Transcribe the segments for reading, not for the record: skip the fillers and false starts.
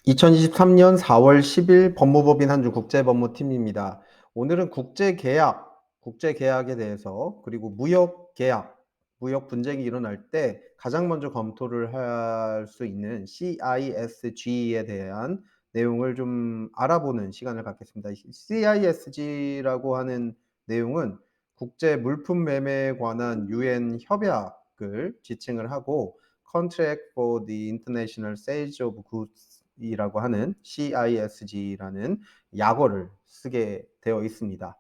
2023년 4월 10일 법무법인 한주 국제법무팀입니다. 오늘은 국제계약에 대해서 그리고 무역 분쟁이 일어날 때 가장 먼저 검토를 할 수 있는 CISG에 대한 내용을 좀 알아보는 시간을 갖겠습니다. 이 CISG라고 하는 내용은 국제 물품 매매에 관한 유엔 협약을 지칭을 하고 Contract for the International Sales of Goods 이라고 하는 CISG라는 약어를 쓰게 되어 있습니다.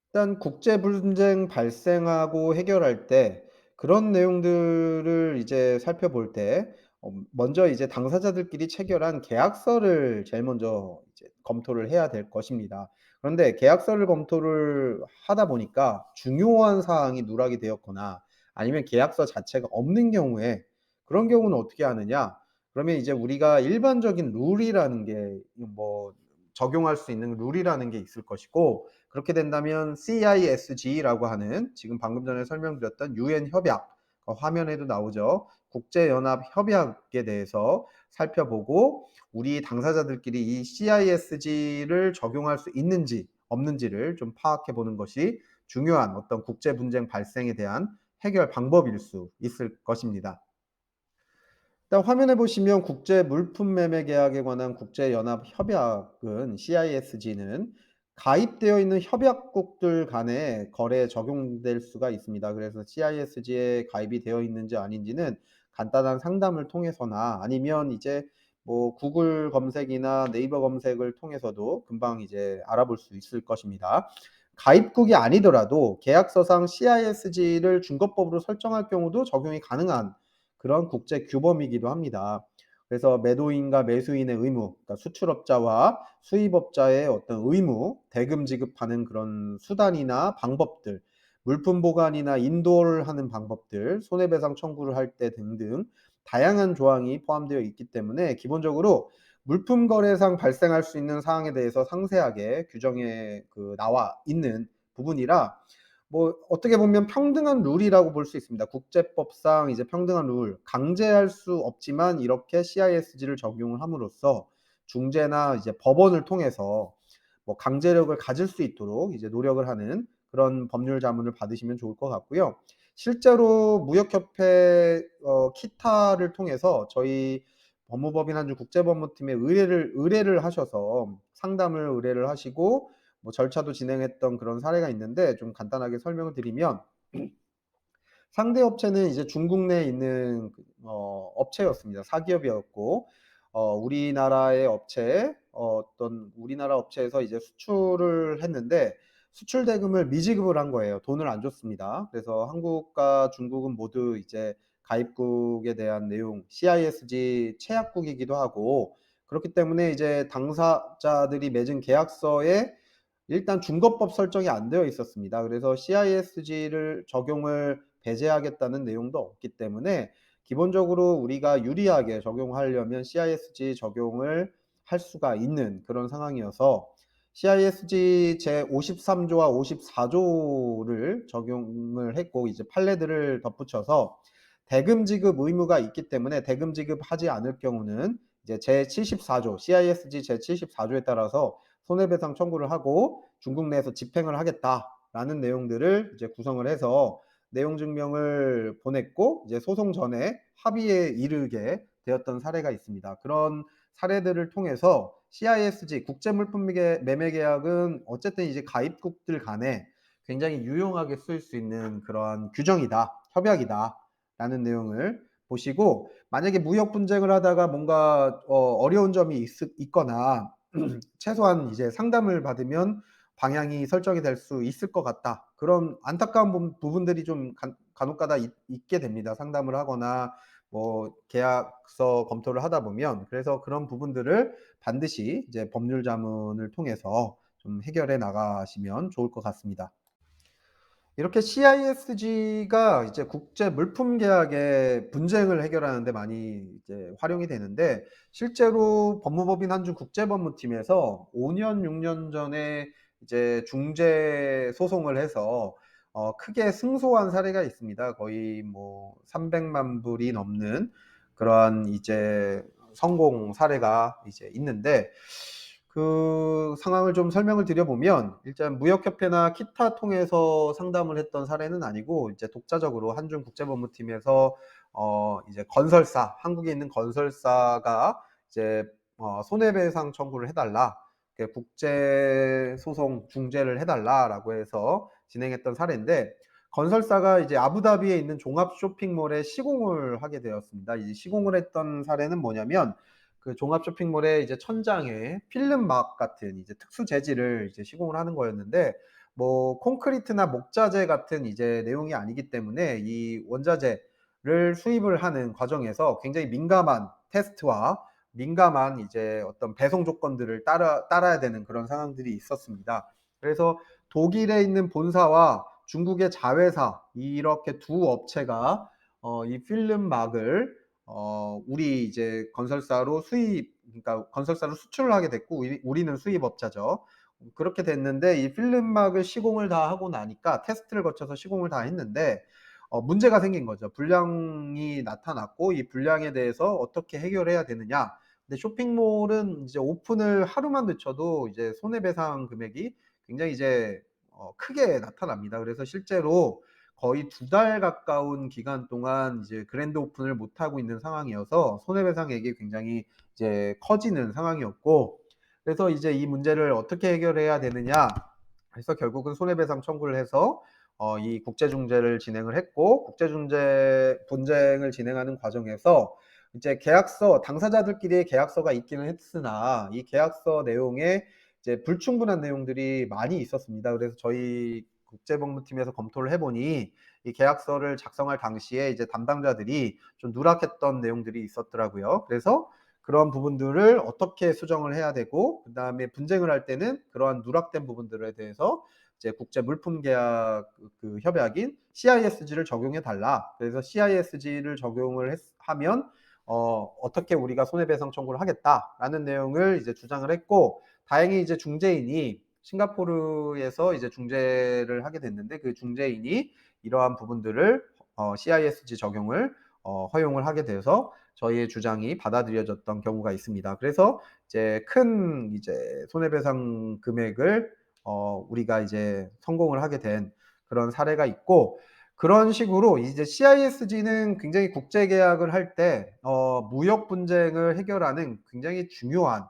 일단 국제 분쟁 발생하고 해결할 때 그런 내용들을 이제 살펴볼 때 먼저 이제 당사자들끼리 체결한 계약서를 제일 먼저 이제 검토를 해야 될 것입니다. 그런데 계약서를 검토를 하다 보니까 중요한 사항이 누락이 되었거나 아니면 계약서 자체가 없는 경우에 그런 경우는 어떻게 하느냐? 그러면 이제 우리가 일반적인 룰이라는 게 뭐 적용할 수 있는 룰이라는 게 있을 것이고 그렇게 된다면 CISG라고 하는 지금 방금 전에 설명드렸던 유엔 협약 화면에도 나오죠. 국제연합 협약에 대해서 살펴보고 우리 당사자들끼리 이 CISG를 적용할 수 있는지 없는지를 좀 파악해 보는 것이 중요한 어떤 국제 분쟁 발생에 대한 해결 방법일 수 있을 것입니다. 일단 화면에 보시면 국제 물품 매매 계약에 관한 국제연합 협약은 CISG는 가입되어 있는 협약국들 간의 거래에 적용될 수가 있습니다. 그래서 CISG에 가입이 되어 있는지 아닌지는 간단한 상담을 통해서나 아니면 이제 뭐 구글 검색이나 네이버 검색을 통해서도 금방 이제 알아볼 수 있을 것입니다. 가입국이 아니더라도 계약서상 CISG를 준거법으로 설정할 경우도 적용이 가능한 그런 국제 규범이기도 합니다. 그래서 매도인과 매수인의 의무, 그러니까 수출업자와 수입업자의 어떤 의무, 대금 지급하는 그런 수단이나 방법들, 물품 보관이나 인도를 하는 방법들, 손해배상 청구를 할 때 등등 다양한 조항이 포함되어 있기 때문에 기본적으로 물품 거래상 발생할 수 있는 사항에 대해서 상세하게 규정에 나와 있는 부분이라 뭐 어떻게 보면 평등한 룰이라고 볼 수 있습니다. 국제법상 이제 평등한 룰, 강제할 수 없지만 이렇게 CISG를 적용을 함으로써 중재나 이제 법원을 통해서 뭐 강제력을 가질 수 있도록 이제 노력을 하는 그런 법률 자문을 받으시면 좋을 것 같고요. 실제로 무역협회 키타를 통해서 저희 법무법인 한주 국제법무팀에 의뢰를 하셔서 상담을 의뢰를 하시고 뭐 절차도 진행했던 그런 사례가 있는데 좀 간단하게 설명을 드리면 상대 업체는 이제 중국 내에 있는 업체였습니다. 사기업이었고 우리나라의 업체에 어떤 우리나라 업체에서 이제 수출을 했는데 수출 대금을 미지급을 한 거예요. 돈을 안 줬습니다. 그래서 한국과 중국은 모두 이제 가입국에 대한 내용 CISG 체약국이기도 하고 그렇기 때문에 이제 당사자들이 맺은 계약서에 일단 준거법 설정이 안 되어 있었습니다. 그래서 CISG를 적용을 배제하겠다는 내용도 없기 때문에 기본적으로 우리가 유리하게 적용하려면 CISG 적용을 할 수가 있는 그런 상황이어서 CISG 제53조와 54조를 적용을 했고 이제 판례들을 덧붙여서 대금 지급 의무가 있기 때문에 대금 지급하지 않을 경우는 이제 제74조 CISG 제74조에 따라서 손해배상 청구를 하고 중국 내에서 집행을 하겠다라는 내용들을 이제 구성을 해서 내용 증명을 보냈고 이제 소송 전에 합의에 이르게 되었던 사례가 있습니다. 그런 사례들을 통해서 CISG 국제물품 매매 계약은 어쨌든 이제 가입국들 간에 굉장히 유용하게 쓰일 수 있는 그런 규정이다, 협약이다라는 내용을 보시고 만약에 무역 분쟁을 하다가 뭔가 어려운 점이 있거나 최소한 이제 상담을 받으면 방향이 설정이 될 수 있을 것 같다. 그런 안타까운 부분들이 좀 간혹가다 있게 됩니다. 상담을 하거나 뭐 계약서 검토를 하다 보면 그래서 그런 부분들을 반드시 이제 법률 자문을 통해서 좀 해결해 나가시면 좋을 것 같습니다. 이렇게 CISG가 이제 국제 물품 계약의 분쟁을 해결하는 데 많이 이제 활용이 되는데 실제로 법무법인 한주 국제법무팀에서 5년, 6년 전에 이제 중재 소송을 해서 크게 승소한 사례가 있습니다. 거의 뭐 300만 불이 넘는 그러한 이제 성공 사례가 이제 있는데 그 상황을 좀 설명을 드려보면 일단 무역협회나 키타 통해서 상담을 했던 사례는 아니고 이제 독자적으로 한중국제법무팀에서 이제 건설사 한국에 있는 건설사가 이제 손해배상 청구를 해 달라. 국제 소송 중재를 해 달라라고 해서 진행했던 사례인데 건설사가 이제 아부다비에 있는 종합 쇼핑몰에 시공을 하게 되었습니다. 이 시공을 했던 사례는 뭐냐면 그 종합 쇼핑몰의 이제 천장에 필름막 같은 이제 특수 재질을 이제 시공을 하는 거였는데 뭐 콘크리트나 목자재 같은 이제 내용이 아니기 때문에 이 원자재를 수입을 하는 과정에서 굉장히 민감한 테스트와 민감한 이제 어떤 배송 조건들을 따라야 되는 그런 상황들이 있었습니다. 그래서 독일에 있는 본사와 중국의 자회사 이렇게 두 업체가 이 필름막을 우리 이제 건설사로 그러니까 건설사로 수출을 하게 됐고 우리는 수입업자죠. 그렇게 됐는데 이 필름막을 시공을 다 하고 나니까 테스트를 거쳐서 시공을 다 했는데 문제가 생긴 거죠. 불량이 나타났고 이 불량에 대해서 어떻게 해결해야 되느냐. 근데 쇼핑몰은 이제 오픈을 하루만 늦춰도 이제 손해배상 금액이 굉장히 이제 크게 나타납니다. 그래서 실제로 거의 2달 가까운 기간 동안 이제 그랜드 오픈을 못 하고 있는 상황이어서 손해배상액이 굉장히 이제 커지는 상황이었고 그래서 이제 이 문제를 어떻게 해결해야 되느냐 해서 결국은 손해배상 청구를 해서 이 국제중재를 진행을 했고 국제중재 분쟁을 진행하는 과정에서 이제 계약서 당사자들끼리의 계약서가 있기는 했으나 이 계약서 내용에 이제 불충분한 내용들이 많이 있었습니다. 그래서 저희 국제법무팀에서 검토를 해보니 이 계약서를 작성할 당시에 이제 담당자들이 좀 누락했던 내용들이 있었더라고요. 그래서 그런 부분들을 어떻게 수정을 해야 되고 그다음에 분쟁을 할 때는 그러한 누락된 부분들에 대해서 이제 국제 물품 계약 그 협약인 CISG를 적용해 달라. 그래서 CISG를 적용을 하면 어떻게 우리가 손해배상 청구를 하겠다라는 내용을 이제 주장을 했고 다행히 이제 중재인이 싱가포르에서 이제 중재를 하게 됐는데 그 중재인이 이러한 부분들을 CISG 적용을 허용을 하게 돼서 저희의 주장이 받아들여졌던 경우가 있습니다. 그래서 이제 큰 이제 손해배상 금액을 우리가 이제 성공을 하게 된 그런 사례가 있고 그런 식으로 이제 CISG는 굉장히 국제 계약을 할 때 무역 분쟁을 해결하는 굉장히 중요한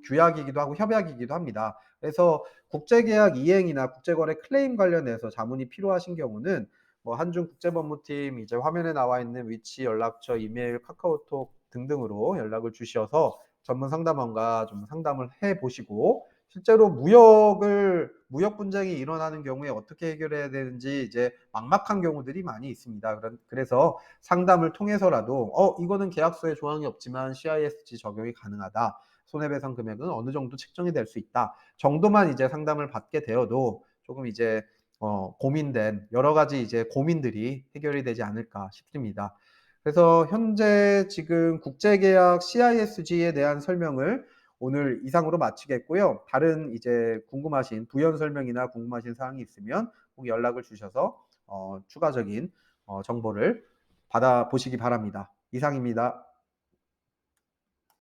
규약이기도 하고 협약이기도 합니다. 그래서 국제 계약 이행이나 국제 거래 클레임 관련해서 자문이 필요하신 경우는 뭐 한중 국제법무팀 이제 화면에 나와 있는 위치, 연락처, 이메일, 카카오톡 등등으로 연락을 주셔서 전문 상담원과 좀 상담을 해 보시고 실제로 무역 분쟁이 일어나는 경우에 어떻게 해결해야 되는지 이제 막막한 경우들이 많이 있습니다. 그래서 상담을 통해서라도 이거는 계약서에 조항이 없지만 CISG 적용이 가능하다. 손해배상 금액은 어느 정도 책정이 될 수 있다. 정도만 이제 상담을 받게 되어도 조금 이제 고민된 여러 가지 이제 고민들이 해결이 되지 않을까 싶습니다. 그래서 현재 지금 국제계약 CISG에 대한 설명을 오늘 이상으로 마치겠고요. 다른 이제 궁금하신 부연 설명이나 궁금하신 사항이 있으면 꼭 연락을 주셔서 추가적인 정보를 받아보시기 바랍니다. 이상입니다.